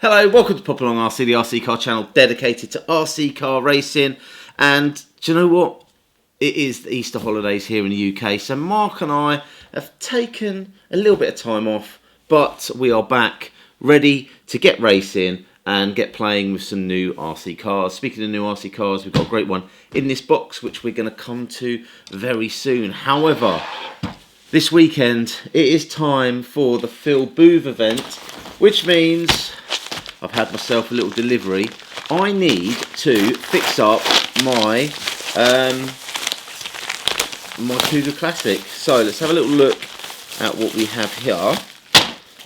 Hello, welcome to Popalong RC, the RC car channel dedicated to RC car racing. And do you know what? It is the Easter holidays here in the UK, so Mark and I have taken a little bit of time off, but we are back ready to get racing and get playing with some new RC cars. Speaking of new RC cars, we've got a great one in this box, which we're going to come to very soon. However, this weekend, it is time for the Phil Booth event, which means I've had myself a little delivery. I need to fix up my my Cougar Classic. So let's have a little look at what we have here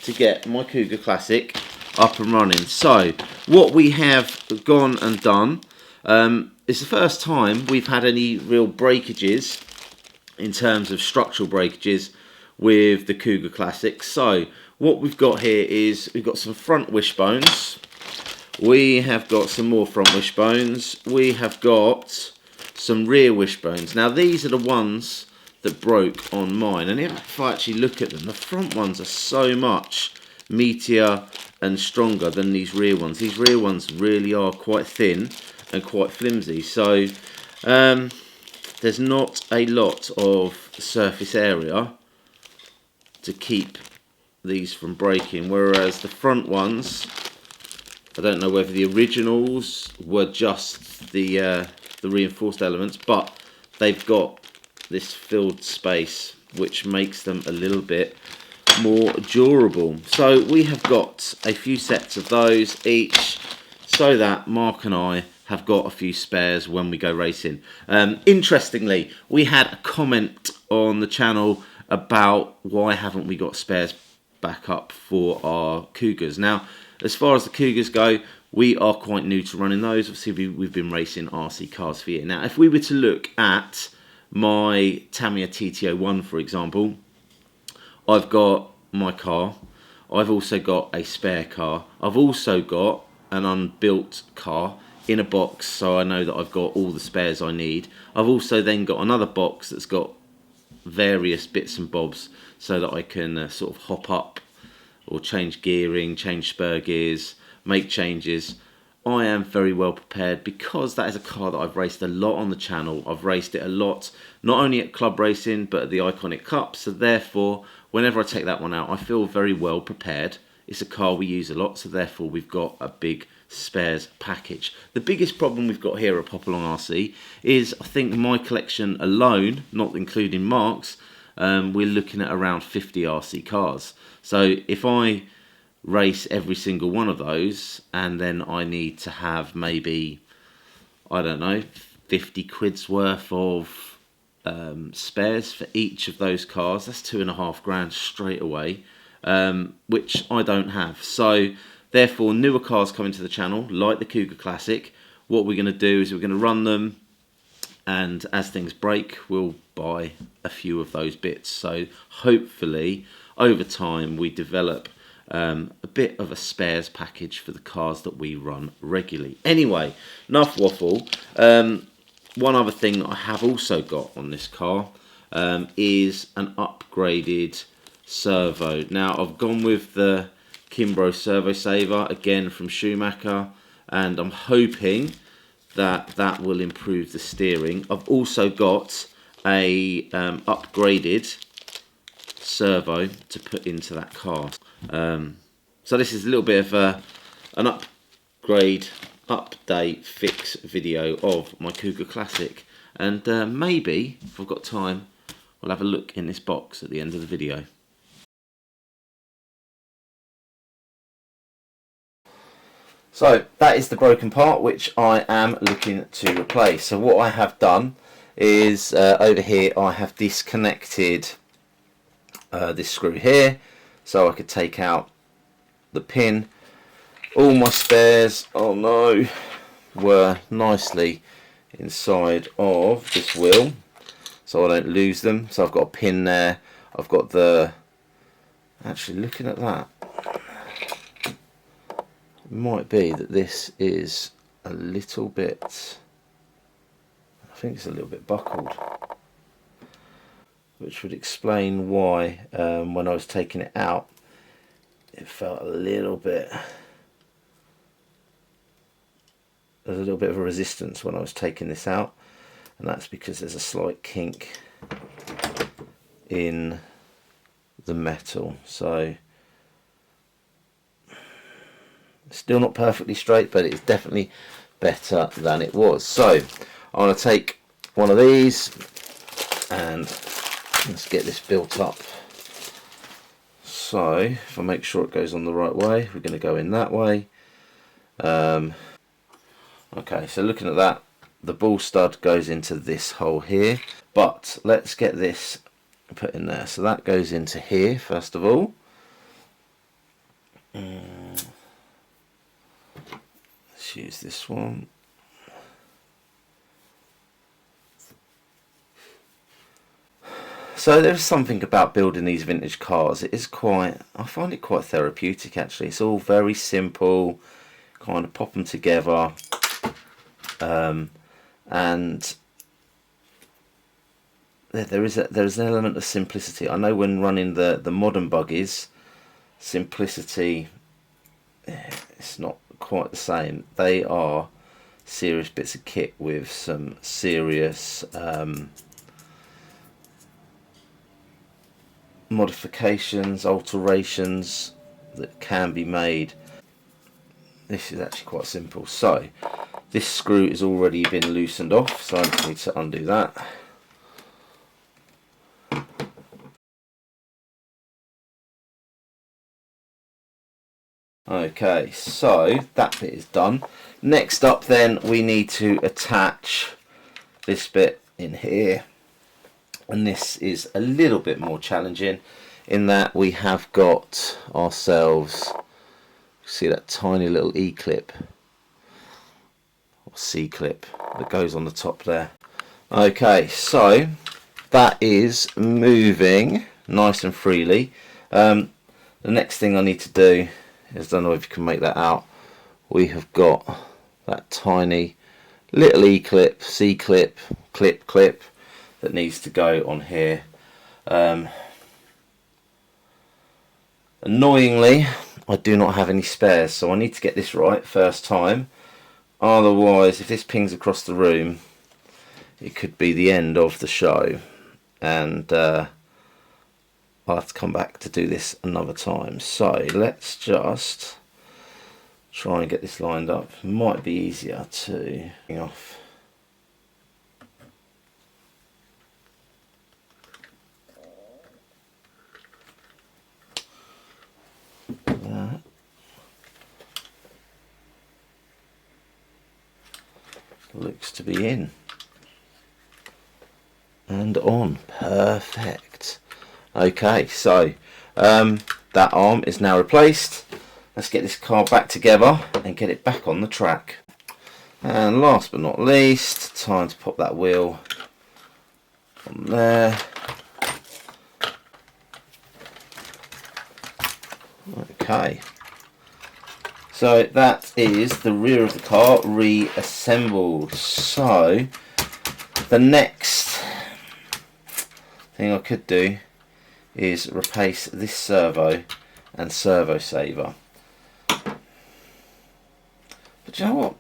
to get my Cougar Classic up and running. So what we have gone and done is the first time we've had any real breakages in terms of structural breakages with the Cougar Classic. So what we've got here is we've got some front wishbones, we have got some more front wishbones, we have got some rear wishbones. Now these are the ones that broke on mine, and if I actually look at them, the front ones are so much meatier and stronger than these rear ones. These rear ones really are quite thin and quite flimsy, so there's not a lot of surface area to keep these from breaking, whereas the front ones, I don't know whether the originals were just the reinforced elements, but they've got this filled space which makes them a little bit more durable. So we have got a few sets of those each, so that Mark and I have got a few spares when we go racing. Interestingly, we had a comment on the channel about why haven't we got spares back up for our Cougars. Now, as far as the Cougars go, we are quite new to running those. Obviously, we've been racing RC cars for years. Now, if we were to look at my Tamiya TT01, for example, I've got my car. I've also got a spare car. I've also got an unbuilt car in a box, so I know that I've got all the spares I need. I've also then got another box that's got various bits and bobs so that I can sort of hop up or change gearing, change spur gears, make changes. I am very well prepared because that is a car that I've raced a lot on the channel. I've raced it a lot, not only at club racing but at the Iconic Cup, so therefore whenever I take that one out I feel very well prepared. It's a car we use a lot, so therefore we've got a big spares package. The biggest problem we've got here at Popalong RC is, I think my collection alone, not including Mark's, we're looking at around 50 RC cars. So if I race every single one of those and then I need to have maybe, I don't know, 50 quid's worth of spares for each of those cars, that's $2.5 grand straight away, which I don't have. So therefore, newer cars coming to the channel, like the Cougar Classic, what we're going to do is we're going to run them, and as things break, we'll buy a few of those bits. So hopefully, over time, we develop a bit of a spares package for the cars that we run regularly. Anyway, enough waffle. One other thing that I have also got on this car is an upgraded servo. Now, I've gone with the Kimbrough Servo Saver, again from Schumacher, and I'm hoping that that will improve the steering. I've also got a upgraded servo to put into that car. So this is a little bit of an upgrade, update, fix video of my Cougar Classic, and maybe, if I've got time, we'll have a look in this box at the end of the video. So that is the broken part which I am looking to replace. So what I have done is over here I have disconnected this screw here so I could take out the pin. All my spares, oh no, were nicely inside of this wheel so I don't lose them. So I've got a pin there, I've got the, actually looking at that, might be that this is a little bit, I think it's a little bit buckled, which would explain why when I was taking it out it felt a little bit there's a little bit of a resistance when I was taking this out, and that's because there's a slight kink in the metal. So still not perfectly straight, but it's definitely better than it was. So I'm going to take one of these and let's get this built up. So if I make sure it goes on the right way, we're going to go in that way. Okay, so looking at that, the ball stud goes into this hole here, but let's get this put in there. So that goes into here first of all. Let's use this one. So there's something about building these vintage cars. It is quite, I find it quite therapeutic actually. It's all very simple, kind of pop them together, and there's an element of simplicity. I know when running the modern buggies, simplicity, it's not quite the same. They are serious bits of kit with some serious modifications, alterations that can be made. This is actually quite simple. So this screw has already been loosened off, so I just need to undo that. Okay, so that bit is done. Next up then we need to attach this bit in here, and this is a little bit more challenging in that we have got ourselves, see that tiny little E clip or C clip that goes on the top there. Okay, so that is moving nice and freely. The next thing I need to do is, I don't know if you can make that out, we have got that tiny little E clip, C clip, clip that needs to go on here. Annoyingly, I do not have any spares, so I need to get this right first time. Otherwise, if this pings across the room, it could be the end of the show, and I'll have to come back to do this another time. So let's just try and get this lined up. Might be easier to hang off. That looks to be in and on. Perfect. Okay, so that arm is now replaced. Let's get this car back together and get it back on the track. And last but not least, time to pop that wheel on there. Okay, so that is the rear of the car reassembled. So the next thing I could do is replace this servo and servo saver. But you know what?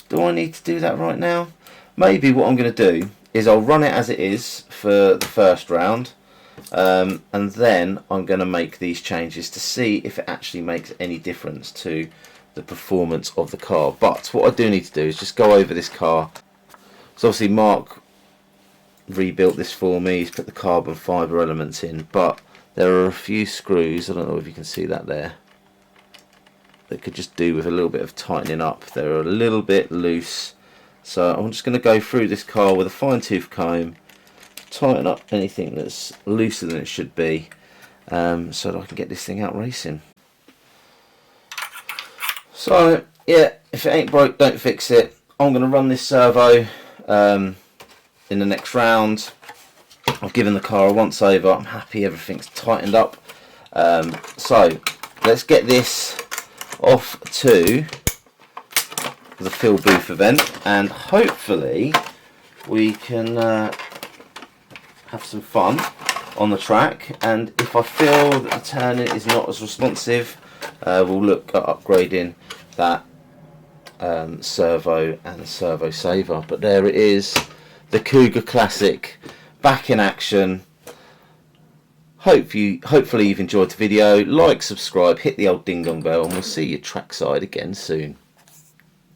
Do I need to do that right now? Maybe what I'm going to do is I'll run it as it is for the first round, and then I'm going to make these changes to see if it actually makes any difference to the performance of the car. But what I do need to do is just go over this car. So obviously Mark rebuilt this for me, he's put the carbon fibre elements in, but there are a few screws, I don't know if you can see that there, that could just do with a little bit of tightening up. They're a little bit loose, so I'm just going to go through this car with a fine tooth comb, tighten up anything that's looser than it should be, so that I can get this thing out racing. So yeah, if it ain't broke, don't fix it. I'm going to run this servo in the next round. I've given the car a once over. I'm happy everything's tightened up. So let's get this off to the Phil Booth event, and hopefully we can have some fun on the track. And if I feel that the turning is not as responsive, we'll look at upgrading that servo and servo saver. But there it is, the Cougar Classic back in action. Hopefully you've enjoyed the video. Like, subscribe, hit the old ding dong bell, and we'll see you trackside again soon.